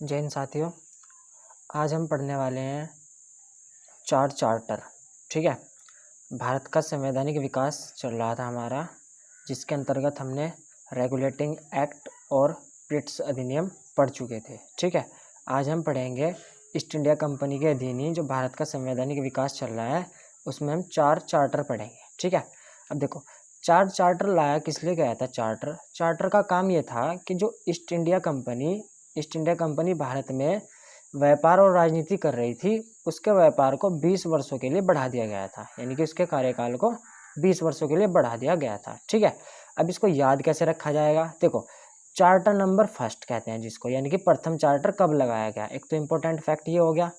जय हिंद साथियों, आज हम पढ़ने वाले हैं चार्टर। ठीक है। भारत का संवैधानिक विकास चल रहा था हमारा, जिसके अंतर्गत हमने रेगुलेटिंग एक्ट और पिट्स अधिनियम पढ़ चुके थे। ठीक है। आज हम पढ़ेंगे ईस्ट इंडिया कंपनी के अधीन ही जो भारत का संवैधानिक विकास चल रहा है, उसमें हम 4 चार्टर पढ़ेंगे। ठीक है। अब देखो, 4 चार्टर लाया किस लिए गया था। चार्टर का काम ये था कि जो ईस्ट इंडिया कंपनी भारत में व्यापार और राजनीति कर रही थी, उसके व्यापार को 20 वर्षों के लिए बढ़ा दिया गया था, यानी कि उसके कार्यकाल को 20 वर्षों के लिए बढ़ा दिया गया था। ठीक है। अब इसको याद कैसे रखा जाएगा। देखो, चार्टर नंबर फर्स्ट कहते हैं जिसको, यानी कि प्रथम चार्टर कब लगाया गया। एक तो इम्पोर्टेंट फैक्ट ये हो गया,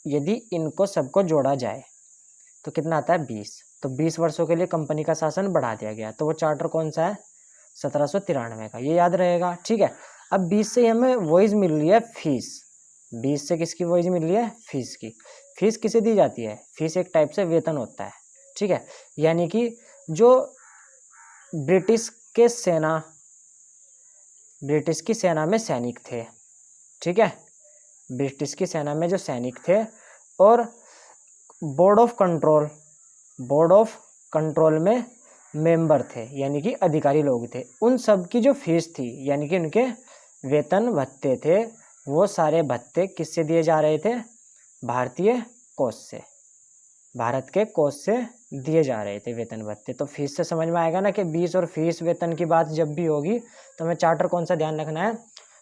यदि इनको सबको जोड़ा जाए तो कितना आता है 20। तो 20 वर्षों के लिए कंपनी का शासन बढ़ा दिया गया। तो वो चार्टर कौन सा है, 1793 का, ये याद रहेगा। ठीक है। अब 20 से हमें वॉइस मिल रही है फीस। 20 से किसकी वॉइस मिल रही है, फीस की। फीस किसे दी जाती है, फीस एक टाइप से वेतन होता है। ठीक है। यानी कि जो ब्रिटिश की सेना में सैनिक थे। ठीक है। ब्रिटिश की सेना में जो सैनिक थे और बोर्ड ऑफ कंट्रोल में मेंबर थे, यानी कि अधिकारी लोग थे, उन सब की जो फीस थी, यानी कि उनके वेतन भत्ते थे, वो सारे भत्ते किससे दिए जा रहे थे, भारतीय कोष से, भारत के कोष से दिए जा रहे थे वेतन भत्ते। तो फीस से समझ में आएगा ना कि 20 और फीस वेतन की बात जब भी होगी तो हमें चार्टर कौन सा ध्यान रखना है,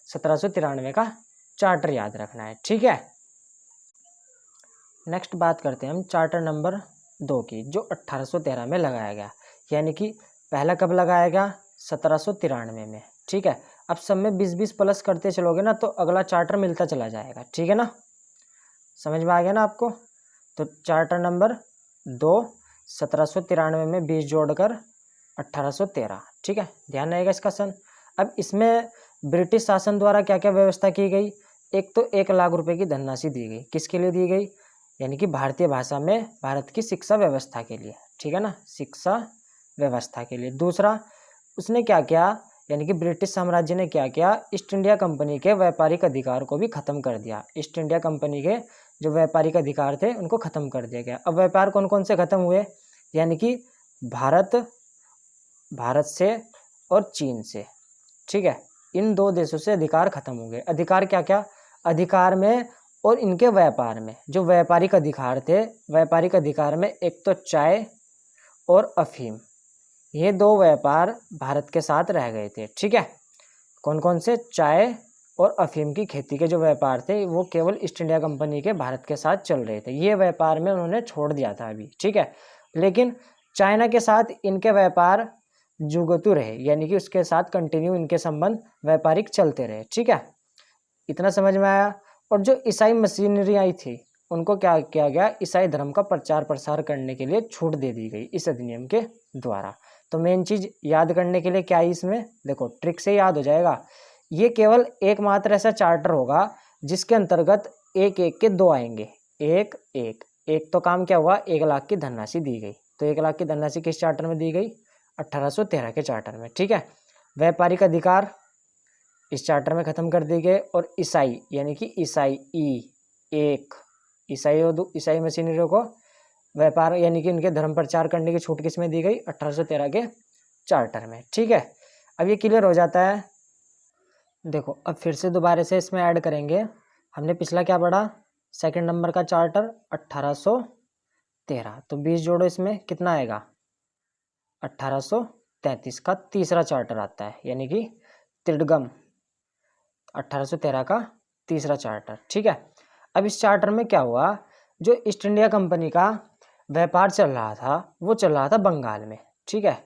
1793 का चार्टर याद रखना है। ठीक है। नेक्स्ट बात करते हैं हम चार्टर नंबर 2 की, जो 1813 में लगाया गया। यानी कि पहला कब लगाया गया, 1793 में। ठीक है। अब सब में 20-20 प्लस करते चलोगे ना तो अगला चार्टर मिलता चला जाएगा। ठीक है ना, समझ में आ गया ना आपको। तो चार्टर नंबर 2 1793 में 20 जोड़कर 1813। ठीक है, ध्यान रहेगा इसका सन। अब इसमें ब्रिटिश शासन द्वारा क्या क्या व्यवस्था की गई। एक तो 1 लाख रुपए की धनराशि दी गई। किसके लिए दी गई, यानी कि भारतीय भाषा में भारत की शिक्षा व्यवस्था के लिए। ठीक है ना, शिक्षा व्यवस्था के लिए। दूसरा, उसने क्या किया, यानी कि ब्रिटिश साम्राज्य ने क्या किया, ईस्ट इंडिया कंपनी के व्यापारिक अधिकार को भी खत्म कर दिया। ईस्ट इंडिया कंपनी के जो व्यापारिक अधिकार थे उनको खत्म कर दिया गया। अब व्यापार कौन कौन से खत्म हुए, यानी कि भारत से और चीन से। ठीक है, इन 2 देशों से अधिकार खत्म हो गए। अधिकार क्या क्या, अधिकार में और इनके व्यापार में जो व्यापारिक अधिकार थे, व्यापारिक अधिकार में एक तो चाय और अफीम, ये 2 व्यापार भारत के साथ रह गए थे। ठीक है। कौन कौन से, चाय और अफीम की खेती के जो व्यापार थे वो केवल ईस्ट इंडिया कंपनी के भारत के साथ चल रहे थे। ये व्यापार में उन्होंने छोड़ दिया था अभी। ठीक है। लेकिन चाइना के साथ इनके व्यापार जुगतू रहे, यानी कि उसके साथ कंटिन्यू इनके संबंध व्यापारिक चलते रहे। ठीक है, इतना समझ में आया। और जो ईसाई मशीनरी आई थी उनको क्या किया गया, ईसाई धर्म का प्रचार प्रसार करने के लिए छूट दे दी गई इस अधिनियम के द्वारा। तो मेन चीज याद करने के लिए क्या है इसमें, देखो ट्रिक से याद हो जाएगा। ये केवल एकमात्र ऐसा चार्टर होगा जिसके अंतर्गत एक एक के 2 आएंगे। एक तो काम क्या हुआ, 1 लाख की धनराशि दी गई। तो 1 लाख की धनराशि किस चार्टर में दी गई, 1813 के चार्टर में। ठीक है। व्यापारिक अधिकार इस चार्टर में खत्म कर दिए गए। और ईसाई, यानी कि ईसाई मशीनरियों को व्यापार, यानी कि उनके धर्म प्रचार करने की छूट किस में दी गई, 1813 के चार्टर में। ठीक है, अब ये क्लियर हो जाता है। देखो, अब फिर से दोबारा से इसमें ऐड करेंगे। हमने पिछला क्या पढ़ा, सेकंड नंबर का चार्टर 1813, तो 20 जोड़ो, इसमें कितना आएगा, 1833 का तीसरा चार्टर आता है, यानी कि त्रिडगम 1813 का तीसरा चार्टर। ठीक है। अब इस चार्टर में क्या हुआ, जो ईस्ट इंडिया कंपनी का व्यापार चल रहा था वो चल रहा था बंगाल में। ठीक है।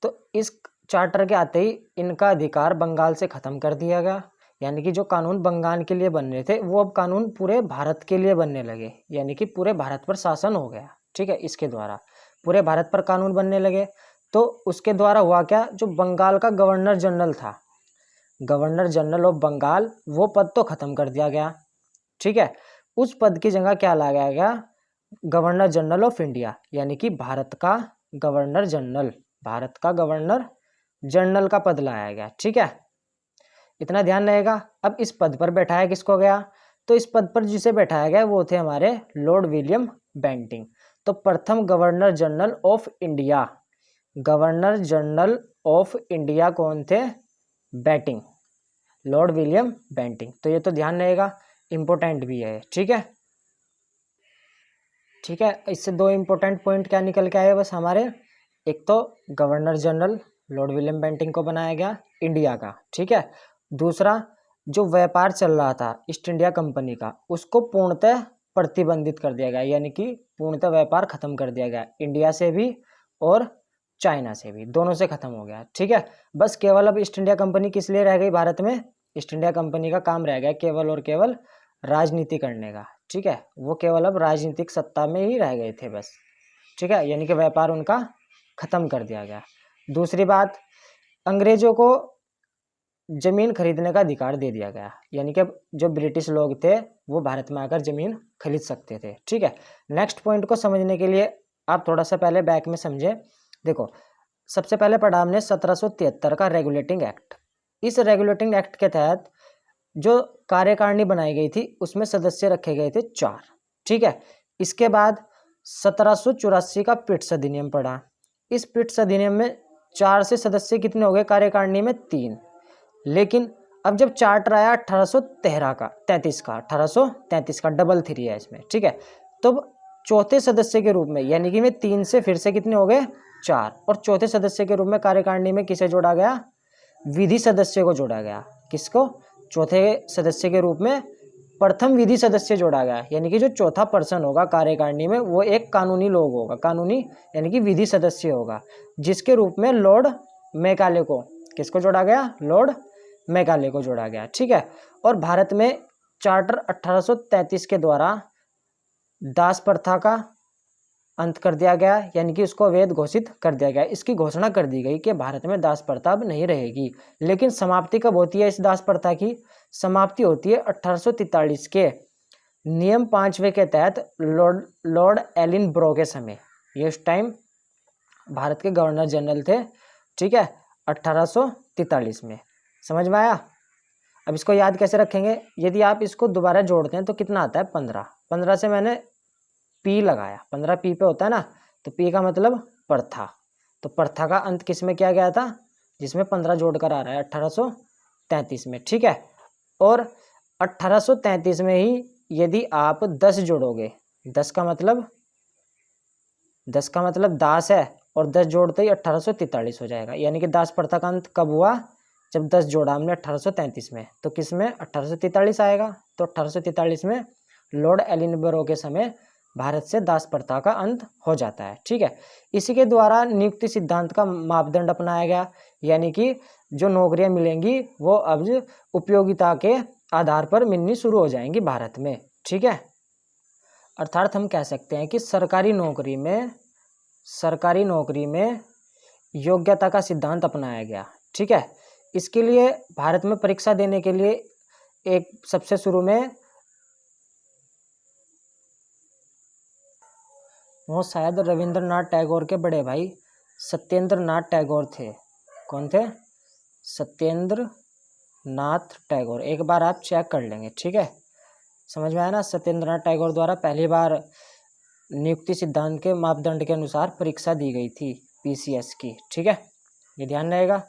तो इस चार्टर के आते ही इनका अधिकार बंगाल से खत्म कर दिया गया, यानी कि जो कानून बंगाल के लिए बन रहे थे वो अब कानून पूरे भारत के लिए बनने लगे, यानी कि पूरे भारत पर शासन हो गया। ठीक है, इसके द्वारा पूरे भारत पर कानून बनने लगे। तो उसके द्वारा हुआ क्या, जो बंगाल का गवर्नर जनरल था, गवर्नर जनरल ऑफ बंगाल, वो पद तो खत्म कर दिया गया। ठीक है, उस पद की जगह क्या लाया गया, गवर्नर जनरल ऑफ इंडिया, यानी कि भारत का गवर्नर जनरल का पद लाया गया। ठीक है, इतना ध्यान रहेगा। अब इस पद पर बैठाया किसको गया, तो इस पद पर जिसे बैठाया गया वो थे हमारे लॉर्ड विलियम बेंटिंग। तो प्रथम governor general of India, governor general of India कौन थे, बेंटिंग, लॉर्ड विलियम बेंटिंग। तो ये तो ध्यान रहेगा, इंपॉर्टेंट भी है। ठीक है, ठीक है। इससे दो इंपॉर्टेंट पॉइंट क्या निकल के आए बस हमारे, एक तो governor general Lord William Bentinck को बनाया गया इंडिया का, ठीक है। दूसरा, जो व्यापार चल रहा था ईस्ट इंडिया कंपनी का, उसको पूर्णतः प्रतिबंधित कर दिया गया, यानी कि पूर्णतः व्यापार खत्म कर दिया गया, इंडिया से भी और चाइना से भी, दोनों से खत्म हो गया। ठीक है, बस केवल अब ईस्ट इंडिया कंपनी किस लिए रह गई भारत में, ईस्ट इंडिया कंपनी का काम रह गया केवल और केवल राजनीति करने का। ठीक है, वो केवल अब राजनीतिक सत्ता में ही रह गए थे बस। ठीक है, यानी कि व्यापार उनका खत्म कर दिया गया। दूसरी बात, अंग्रेजों को जमीन खरीदने का अधिकार दे दिया गया, यानी कि जो ब्रिटिश लोग थे वो भारत में आकर जमीन खरीद सकते थे। ठीक है, नेक्स्ट पॉइंट को समझने के लिए आप थोड़ा सा पहले बैक में समझे। देखो, सबसे पहले पढ़ा हमने 1773 का रेगुलेटिंग एक्ट। इस रेगुलेटिंग एक्ट के तहत जो कार्यकारिणी बनाई गई थी उसमें सदस्य रखे गए थे 4। ठीक है, इसके बाद 1784 का पिट्स अधिनियम पढ़ा। इस पिट्स अधिनियम में 4 से सदस्य कितने हो गए कार्यकारिणी में, 3। लेकिन अब जब चार्टर आया 1833 का डबल 3 है इसमें। ठीक है, तो चौथे सदस्य के रूप में, यानी कि में 3 से फिर से कितने हो गए, 4, और चौथे सदस्य के रूप में कार्यकारिणी में किसे जोड़ा गया, विधि सदस्य को जोड़ा गया। किसको, चौथे सदस्य के रूप में प्रथम विधि सदस्य जोड़ा गया, यानी कि जो चौथा पर्सन होगा कार्यकारिणी में वो एक कानूनी लोग होगा, कानूनी यानी कि विधि सदस्य होगा, जिसके रूप में लॉर्ड मैकाले को, किसको जोड़ा गया, लॉर्ड मैकाले को जोड़ा गया। ठीक है, और भारत में चार्टर 1833 के द्वारा दास प्रथा का अंत कर दिया गया, यानी कि उसको अवैध घोषित कर दिया गया। इसकी घोषणा कर दी गई कि भारत में दास प्रथा अब नहीं रहेगी। लेकिन समाप्ति कब होती है इस दास प्रथा की, समाप्ति होती है 1843 के नियम 5वें के तहत लॉर्ड एलिन ब्रो के समय। ये उस टाइम भारत के गवर्नर जनरल थे। ठीक है, 1843 में। समझ में आया। अब इसको याद कैसे रखेंगे, यदि आप इसको दोबारा जोड़ते हैं तो कितना आता है, 15। 15 से मैंने पी लगाया, 15 पी पे होता है ना, तो पी का मतलब प्रथा। तो प्रथा का अंत किस में किया गया था, जिसमें 15 जोड़कर आ रहा है 1833 में। ठीक है, और 1833 में ही यदि आप 10 जोड़ोगे, 10 का मतलब दास है, और 10 जोड़ते ही 1843 हो जाएगा। यानी कि दास प्रथा का अंत कब हुआ, जब 10 जोड़ा हमने 1833 में, तो किस में 1843 आएगा। तो 1843 में लॉर्ड एलिनबरो के समय भारत से दास प्रथा का अंत हो जाता है। ठीक है, इसी के द्वारा नियुक्ति सिद्धांत का मापदंड अपनाया गया, यानी कि जो नौकरियां मिलेंगी वो अब उपयोगिता के आधार पर मिलनी शुरू हो जाएंगी भारत में। ठीक है, अर्थात हम कह सकते हैं कि सरकारी नौकरी में योग्यता का सिद्धांत अपनाया गया। ठीक है, इसके लिए भारत में परीक्षा देने के लिए एक सबसे शुरू में वो शायद रविंद्रनाथ टैगोर के बड़े भाई सत्येंद्र नाथ टैगोर थे। कौन थे, सत्येंद्र नाथ टैगोर। एक बार आप चेक कर लेंगे। ठीक है, समझ में आया ना। सत्येंद्र नाथ टैगोर द्वारा पहली बार नियुक्ति सिद्धांत के मापदंड के अनुसार परीक्षा दी गई थी पीसीएस की। ठीक है, ये ध्यान रहेगा।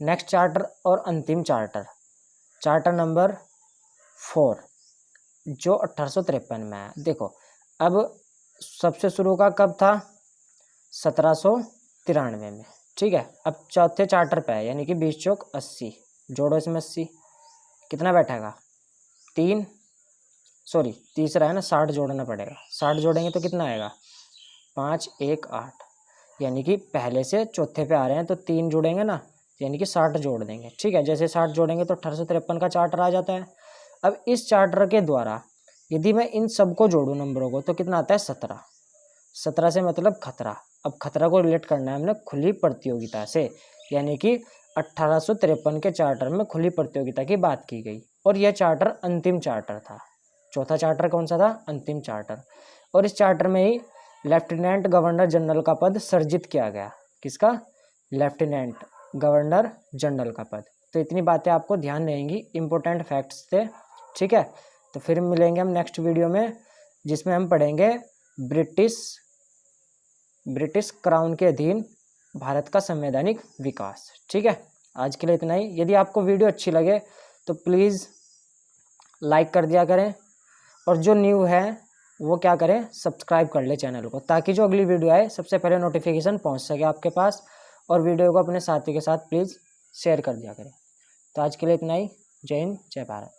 नेक्स्ट चार्टर और अंतिम चार्टर नंबर 4 जो 1853 में आया। देखो, अब सबसे शुरू का कब था, 1793 में। ठीक है, अब चौथे चार्टर पे है, यानी कि 20 चौक 80, जोड़ो इसमें 80, कितना बैठेगा, 3, सॉरी तीसरा है ना, 60 जोड़ना पड़ेगा। 60 जोड़ेंगे तो कितना आएगा, 5 1 8, यानी कि पहले से चौथे पे आ रहे हैं तो 3 जोड़ेंगे ना, यानी कि 60 जोड़ देंगे। ठीक है, जैसे 60 जोड़ेंगे तो 1853 का चार्टर आ जाता है। अब इस चार्टर के द्वारा यदि मैं इन सबको जोड़ूं नंबरों को तो कितना आता है, 17। 17 से मतलब खतरा। अब खतरा को रिलेट करना है हमने खुली प्रतियोगिता से, यानी कि 1853 के चार्टर में खुली प्रतियोगिता की बात की गई, और यह चार्टर अंतिम चार्टर था। चौथा चार्टर कौन सा था, अंतिम चार्टर। और इस चार्टर में ही लेफ्टिनेंट गवर्नर जनरल का पद सृजित किया गया। किसका, लेफ्टिनेंट गवर्नर जनरल का पद। तो इतनी बातें आपको ध्यान रहेंगी, इम्पोर्टेंट फैक्ट्स थे। ठीक है, तो फिर मिलेंगे हम नेक्स्ट वीडियो में, जिसमें हम पढ़ेंगे ब्रिटिश क्राउन के अधीन भारत का संवैधानिक विकास। ठीक है, आज के लिए इतना ही। यदि आपको वीडियो अच्छी लगे तो प्लीज़ लाइक कर दिया करें, और जो न्यू है वो क्या करें, सब्सक्राइब कर ले चैनल को, ताकि जो अगली वीडियो आए सबसे पहले नोटिफिकेशन पहुंच सके आपके पास। और वीडियो को अपने साथी के साथ प्लीज़ शेयर कर दिया करें। तो आज के लिए इतना ही। जय हिंद, जय भारत।